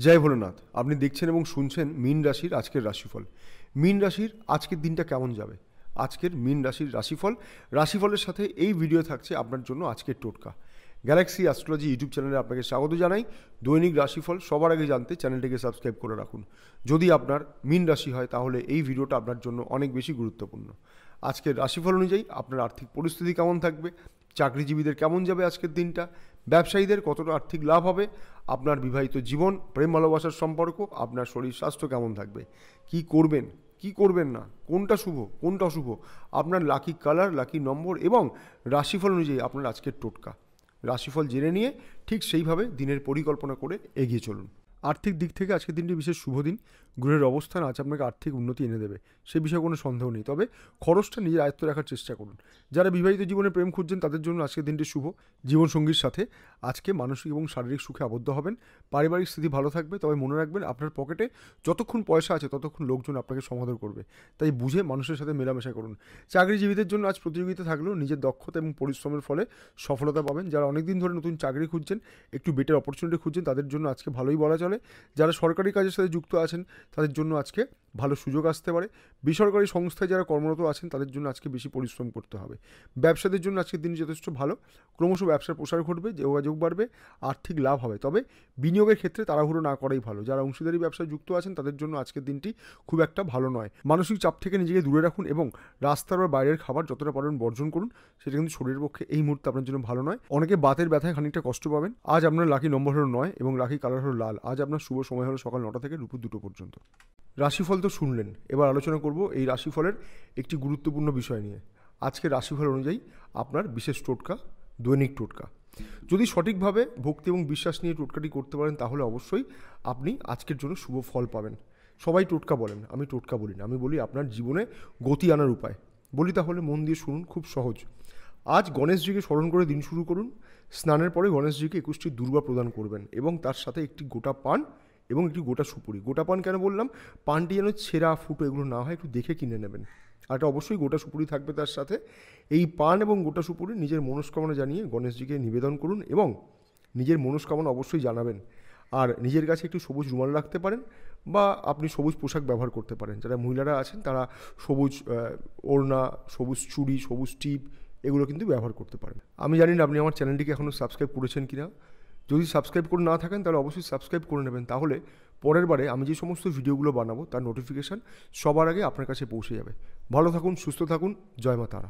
জয় ভোলেনাথ। আপনি দেখছেন এবং শুনছেন মীন রাশির আজকের রাশিফল। মীন রাশির আজকের দিনটা কেমন যাবে, আজকের মীন রাশির রাশিফলের সাথে এই ভিডিও থাকছে আপনার জন্য আজকের টোটকা। গ্যালাক্সি অ্যাস্ট্রোলজি ইউটিউব চ্যানেলে আপনাকে স্বাগত জানাই। দৈনিক রাশিফল সবার আগে জানতে চ্যানেলটিকে সাবস্ক্রাইব করে রাখুন। যদি আপনার মীন রাশি হয় তাহলে এই ভিডিওটা আপনার জন্য অনেক বেশি গুরুত্বপূর্ণ। আজকের রাশিফল অনুযায়ী আপনার আর্থিক পরিস্থিতি কেমন থাকবে, চাকরিজীবীদের কেমন যাবে আজকের দিনটা, ব্যবসায়ীদের কতটা আর্থিক লাভ হবে, আপনার বিবাহিত জীবন, প্রেম ভালোবাসার সম্পর্ক, আপনার শরীর স্বাস্থ্য কেমন থাকবে, কি করবেন কি করবেন না, কোনটা শুভ কোনটা অশুভ, আপনার লাকি কালার, লাকি নম্বর এবং রাশিফল অনুযায়ী আপনার আজকের টোটকা। রাশিফল জেনে নিয়ে ঠিক সেইভাবে দিনের পরিকল্পনা করে এগিয়ে চলুন। আর্থিক দিক থেকে আজকের দিনটি বিশেষ শুভ দিন। গ্রহের অবস্থান আজ আপনাকে আর্থিক উন্নতি এনে দেবে, সে বিষয়ে কোনো সন্দেহ নেই। তবে খরচটা নিজের আয়ত্তে রাখার চেষ্টা করুন। যারা বিবাহিত জীবনে প্রেম খুঁজছেন তাদের জন্য আজকের দিনটি শুভ। জীবনসঙ্গীর সাথে আজকে মানসিক এবং শারীরিক সুখে আবদ্ধ হবেন। পারিবারিক স্থিতি ভালো থাকবে, তবে মনে রাখবেন আপনার পকেটে যতক্ষণ পয়সা আছে ততক্ষণ লোকজন আপনাকে সমাদর করবে, তাই বুঝে মানুষের সাথে মেলামেশা করুন। চাকরিজীবীদের জন্য আজ প্রতিযোগিতা থাকলেও নিজের দক্ষতা এবং পরিশ্রমের ফলে সফলতা পাবেন। যারা অনেকদিন ধরে নতুন চাকরি খুঁজছেন, একটু বেটার অপরচুনিটি খুঁজছেন, তাদের জন্য আজকে ভালোই বলা চলে। যারা সরকারি কাজের সাথে যুক্ত আছেন তাদের জন্য আজকে ভালো সুযোগ আসতে পারে। বেসরকারি সংস্থায় যারা কর্মরত আছেন তাদের জন্য আজকে বেশি পরিশ্রম করতে হবে। ব্যবসাদের জন্য আজকের দিন যথেষ্ট ভালো। ক্রমশ ব্যবসার প্রসার ঘটবে, যোগাযোগ বাড়বে, আর্থিক লাভ হবে। তবে বিনিয়োগের ক্ষেত্রে তাড়াহুড়ো না করাই ভালো। যারা অংশীদারি ব্যবসায় যুক্ত আছেন তাদের জন্য আজকের দিনটি খুব একটা ভালো নয়। মানসিক চাপ থেকে নিজেকে দূরে রাখুন এবং রাস্তার বা বাইরের খাবার যতটা পারেন বর্জন করুন। সেটা কিন্তু শরীরের পক্ষে এই মুহূর্তে আপনার জন্য ভালো নয়। অনেকে বাতের ব্যথায় খানিকটা কষ্ট পাবেন। আজ আপনার লাকি নম্বর হলো 9 এবং লাকি কালার হলো লাল। আজ আপনার শুভ সময় হলো সকাল 9টা থেকে দুপুর 2টো পর্যন্ত। রাশিফল তো শুনলেন, এবার আলোচনা করব এই রাশিফলের একটি গুরুত্বপূর্ণ বিষয় নিয়ে। আজকের রাশিফল অনুযায়ী আপনার বিশেষ টোটকা, দৈনিক টোটকা। যদি সঠিকভাবে ভক্তি এবং বিশ্বাস নিয়ে টোটকাটি করতে পারেন তাহলে অবশ্যই আপনি আজকের জন্য শুভ ফল পাবেন। সবাই টোটকা বলেন, আমি টোটকা বলি না, আমি বলি আপনার জীবনে গতি আনার উপায়। বলি তাহলে মন দিয়ে শুনুন, খুব সহজ। আজ গণেশজিকে স্মরণ করে দিন শুরু করুন। স্নানের পরে গণেশজিকে 21টি দুর্বা প্রদান করবেন এবং তার সাথে একটি গোটা পান এবং একটি গোটা সুপুরি। গোটা পান কেন বললাম, পানটি যেন ছেঁড়া ফুটো এগুলো না হয়, একটু দেখে কিনে নেবেন। আর এটা অবশ্যই গোটা সুপুরি থাকবে তার সাথে। এই পান এবং গোটা সুপুরি নিজের মনস্কামনা জানিয়ে গণেশজিকে নিবেদন করুন এবং নিজের মনস্কামনা অবশ্যই জানাবেন। আর নিজের কাছে একটু সবুজ রুমাল রাখতে পারেন বা আপনি সবুজ পোশাক ব্যবহার করতে পারেন। যারা মহিলারা আছেন তারা সবুজ ওড়না, সবুজ চুড়ি, সবুজ টিপ এগুলো কিন্তু ব্যবহার করতে পারেন। আমি জানি না আপনি আমার চ্যানেলটিকে এখনও সাবস্ক্রাইব করেছেন কি না। যদি সাবস্ক্রাইব করে না থাকেন তাহলে অবশ্যই সাবস্ক্রাইব করে নেবেন। তাহলে পরের বারে আমি যে সমস্ত ভিডিওগুলো বানাবো তার নোটিফিকেশান সবার আগে আপনার কাছে পৌঁছে যাবে। ভালো থাকুন, সুস্থ থাকুন, জয় মা তারা।